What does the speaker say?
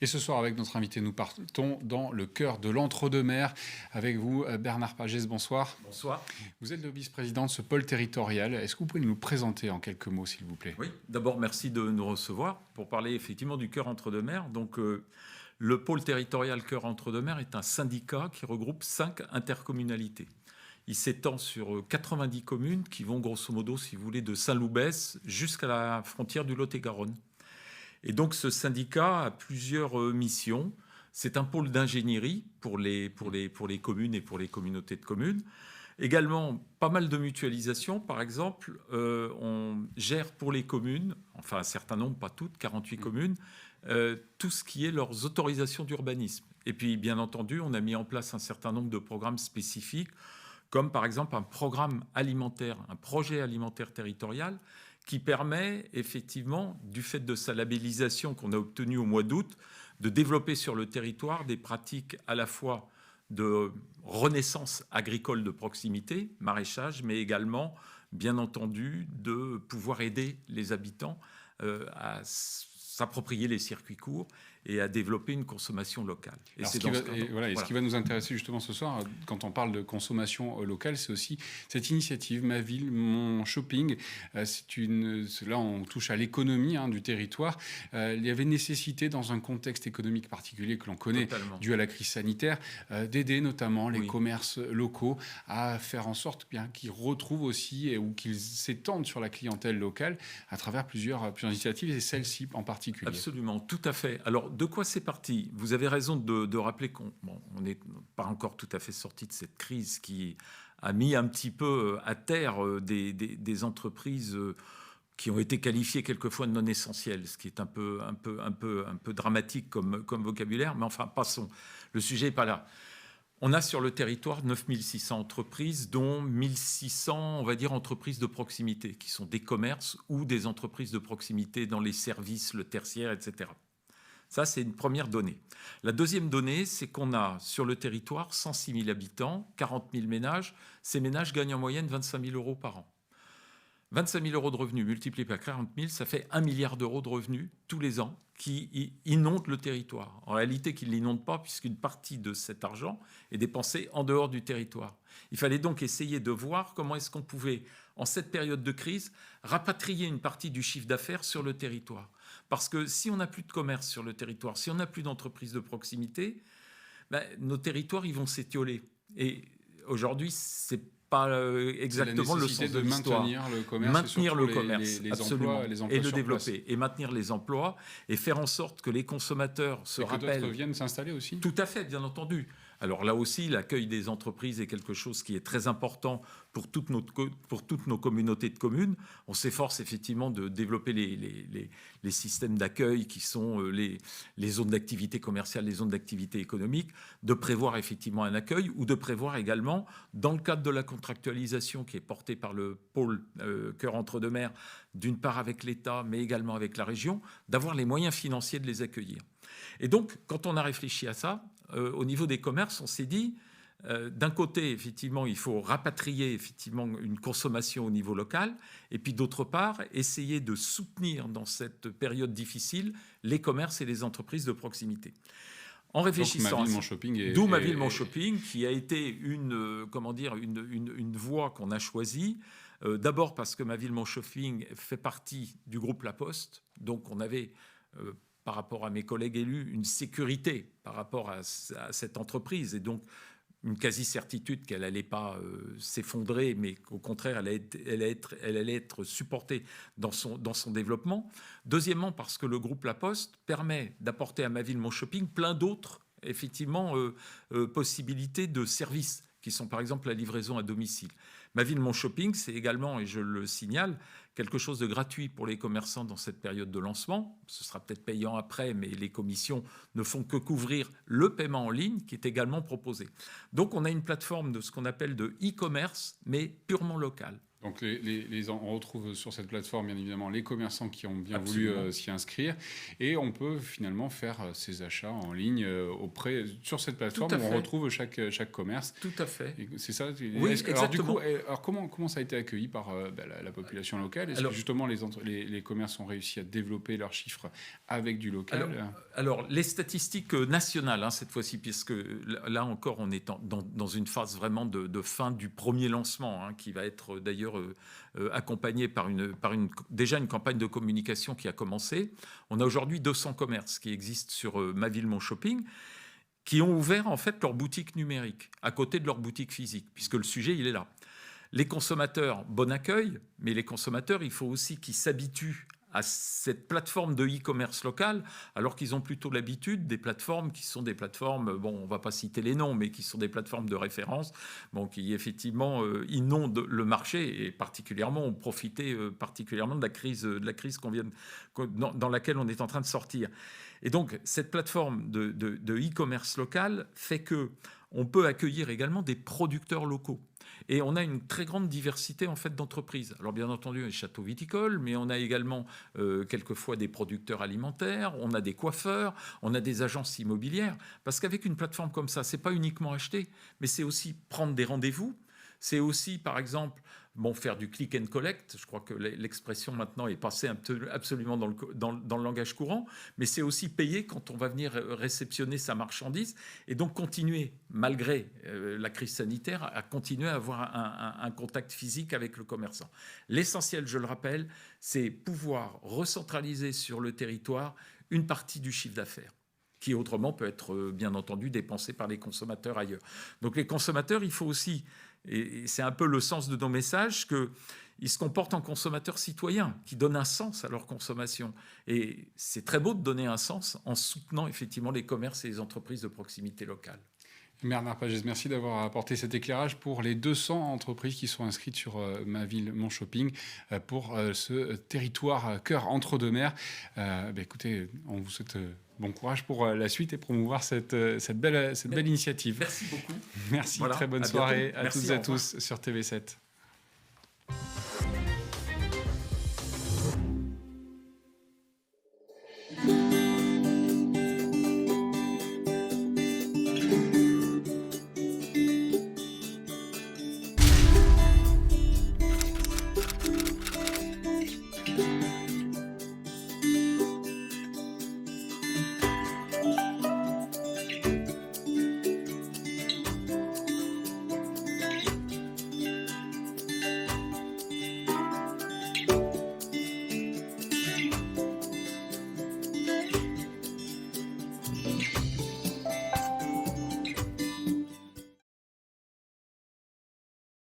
Et ce soir, avec notre invité, nous partons dans le cœur de l'entre-deux-mers. Avec vous, Bernard Pagès, bonsoir. Bonsoir. Vous êtes le vice-président de ce pôle territorial. Est-ce que vous pouvez nous présenter en quelques mots, s'il vous plaît? Oui, d'abord, merci de nous recevoir pour parler effectivement du cœur entre-deux-mers. Donc, le pôle territorial cœur entre-deux-mers est un syndicat qui regroupe 5 intercommunalités. Il s'étend sur 90 communes qui vont grosso modo, si vous voulez, de Saint-Loubès jusqu'à la frontière du Lot-et-Garonne. Et donc ce syndicat a plusieurs missions. C'est un pôle d'ingénierie pour les communes et pour les communautés de communes. Également, pas mal de mutualisation. Par exemple, on gère pour les communes, enfin un certain nombre, pas toutes, 48 communes, tout ce qui est leurs autorisations d'urbanisme. Et puis, bien entendu, on a mis en place un certain nombre de programmes spécifiques, comme par exemple un programme alimentaire, un projet alimentaire territorial, qui permet effectivement, du fait de sa labellisation qu'on a obtenue au mois d'août, de développer sur le territoire des pratiques à la fois de renaissance agricole de proximité, maraîchage, mais également, bien entendu, de pouvoir aider les habitants à s'approprier les circuits courts et à développer une consommation locale. Et ce qui va nous intéresser justement ce soir, quand on parle de consommation locale, c'est aussi cette initiative Ma Ville, Mon Shopping. Là, on touche à l'économie du territoire. Il y avait nécessité, dans un contexte économique particulier que l'on connaît, dû à la crise sanitaire, d'aider notamment les commerces locaux à faire en sorte qu'ils retrouvent aussi ou qu'ils s'étendent sur la clientèle locale à travers plusieurs initiatives, et celle-ci en particulier. Absolument, tout à fait. Alors, de quoi c'est parti? Vous avez raison de rappeler qu'on n'est pas encore tout à fait sorti de cette crise qui a mis un petit peu à terre des entreprises qui ont été qualifiées quelquefois de non essentielles, ce qui est un peu dramatique comme vocabulaire, mais enfin, passons. Le sujet n'est pas là. On a sur le territoire 9600 entreprises, dont 1600, on va dire, entreprises de proximité, qui sont des commerces ou des entreprises de proximité dans les services, le tertiaire, etc. Ça, c'est une première donnée. La deuxième donnée, c'est qu'on a sur le territoire 106 000 habitants, 40 000 ménages. Ces ménages gagnent en moyenne 25 000 euros par an. 25 000 euros de revenus multipliés par 40 000, ça fait 1 milliard d'euros de revenus tous les ans qui inondent le territoire. En réalité, qu'ils ne l'inondent pas, puisqu'une partie de cet argent est dépensée en dehors du territoire. Il fallait donc essayer de voir comment est-ce qu'on pouvait, en cette période de crise, rapatrier une partie du chiffre d'affaires sur le territoire. Parce que si on n'a plus de commerce sur le territoire, si on n'a plus d'entreprises de proximité, nos territoires ils vont s'étioler. Et aujourd'hui, c'est pas exactement le sens de l'histoire. Maintenir le commerce, absolument, les emplois et le développer, et maintenir les emplois, et faire en sorte que les consommateurs se rappellent. Que d'autres viennent s'installer aussi. Tout à fait, bien entendu. Alors là aussi, l'accueil des entreprises est quelque chose qui est très important pour toutes nos communautés de communes. On s'efforce effectivement de développer les systèmes d'accueil qui sont les zones d'activité commerciale, les zones d'activité économique, de prévoir effectivement un accueil ou de prévoir également, dans le cadre de la contractualisation qui est portée par le pôle Cœur entre-deux-mers, d'une part avec l'État, mais également avec la région, d'avoir les moyens financiers de les accueillir. Et donc, quand on a réfléchi à ça, au niveau des commerces, on s'est dit, d'un côté, effectivement, il faut rapatrier effectivement une consommation au niveau local, et puis d'autre part, essayer de soutenir dans cette période difficile les commerces et les entreprises de proximité. En réfléchissant, d'où Ma Ville, Mon Shopping, qui a été une voie qu'on a choisie. D'abord parce que Ma Ville, Mon Shopping fait partie du groupe La Poste, donc on avait par rapport à mes collègues élus, une sécurité par rapport à cette entreprise, et donc une quasi-certitude qu'elle n'allait pas s'effondrer, mais qu'au contraire, elle allait être supportée dans son développement. Deuxièmement, parce que le groupe La Poste permet d'apporter à Ma Ville, Mon Shopping plein d'autres, effectivement, possibilités de services, qui sont par exemple la livraison à domicile. Ma Ville, Mon Shopping, c'est également, et je le signale, quelque chose de gratuit pour les commerçants dans cette période de lancement. Ce sera peut-être payant après, mais les commissions ne font que couvrir le paiement en ligne qui est également proposé. Donc on a une plateforme de ce qu'on appelle de e-commerce, mais purement local. Donc on retrouve sur cette plateforme bien évidemment les commerçants qui ont bien voulu s'y inscrire, et on peut finalement faire ses achats en ligne sur cette plateforme où on retrouve chaque commerce. Tout à fait. C'est ça. Oui, exactement. Alors comment ça a été accueilli par la population locale? Est-ce que justement les commerces ont réussi à développer leurs chiffres avec du local? Alors les statistiques nationales cette fois-ci, puisque là encore on est dans une phase vraiment de fin du premier lancement, qui va être d'ailleurs accompagné par déjà une campagne de communication qui a commencé. On a aujourd'hui 200 commerces qui existent sur Ma Ville Mon Shopping, qui ont ouvert en fait leur boutique numérique à côté de leur boutique physique, puisque le sujet il est là. Les consommateurs, bon accueil, mais les consommateurs, il faut aussi qu'ils s'habituent à cette plateforme de e-commerce local, alors qu'ils ont plutôt l'habitude des plateformes qui sont des plateformes, on ne va pas citer les noms, mais qui sont des plateformes de référence, qui effectivement inondent le marché et particulièrement ont profité particulièrement de la crise dans laquelle on est en train de sortir. Et donc cette plateforme de e-commerce local fait que on peut accueillir également des producteurs locaux. Et on a une très grande diversité en fait d'entreprises. Alors bien entendu, les châteaux viticoles, mais on a également quelquefois des producteurs alimentaires, on a des coiffeurs, on a des agences immobilières. Parce qu'avec une plateforme comme ça, c'est pas uniquement acheter, mais c'est aussi prendre des rendez-vous. C'est aussi, par exemple, faire du click and collect. Je crois que l'expression maintenant est passée absolument dans le langage courant. Mais c'est aussi payer quand on va venir réceptionner sa marchandise. Et donc continuer, malgré la crise sanitaire, à continuer à avoir un contact physique avec le commerçant. L'essentiel, je le rappelle, c'est pouvoir recentraliser sur le territoire une partie du chiffre d'affaires, qui autrement peut être, bien entendu, dépensé par les consommateurs ailleurs. Donc les consommateurs, il faut aussi... Et c'est un peu le sens de nos messages, qu'ils se comportent en consommateurs citoyens, qui donnent un sens à leur consommation. Et c'est très beau de donner un sens en soutenant effectivement les commerces et les entreprises de proximité locale. Bernard Pagès, merci d'avoir apporté cet éclairage pour les 200 entreprises qui sont inscrites sur Ma Ville Mon Shopping pour ce territoire cœur entre deux mers. Écoutez, on vous souhaite bon courage pour la suite et promouvoir cette belle initiative. Merci beaucoup. Merci, très bonne soirée à toutes et à tous sur TV7.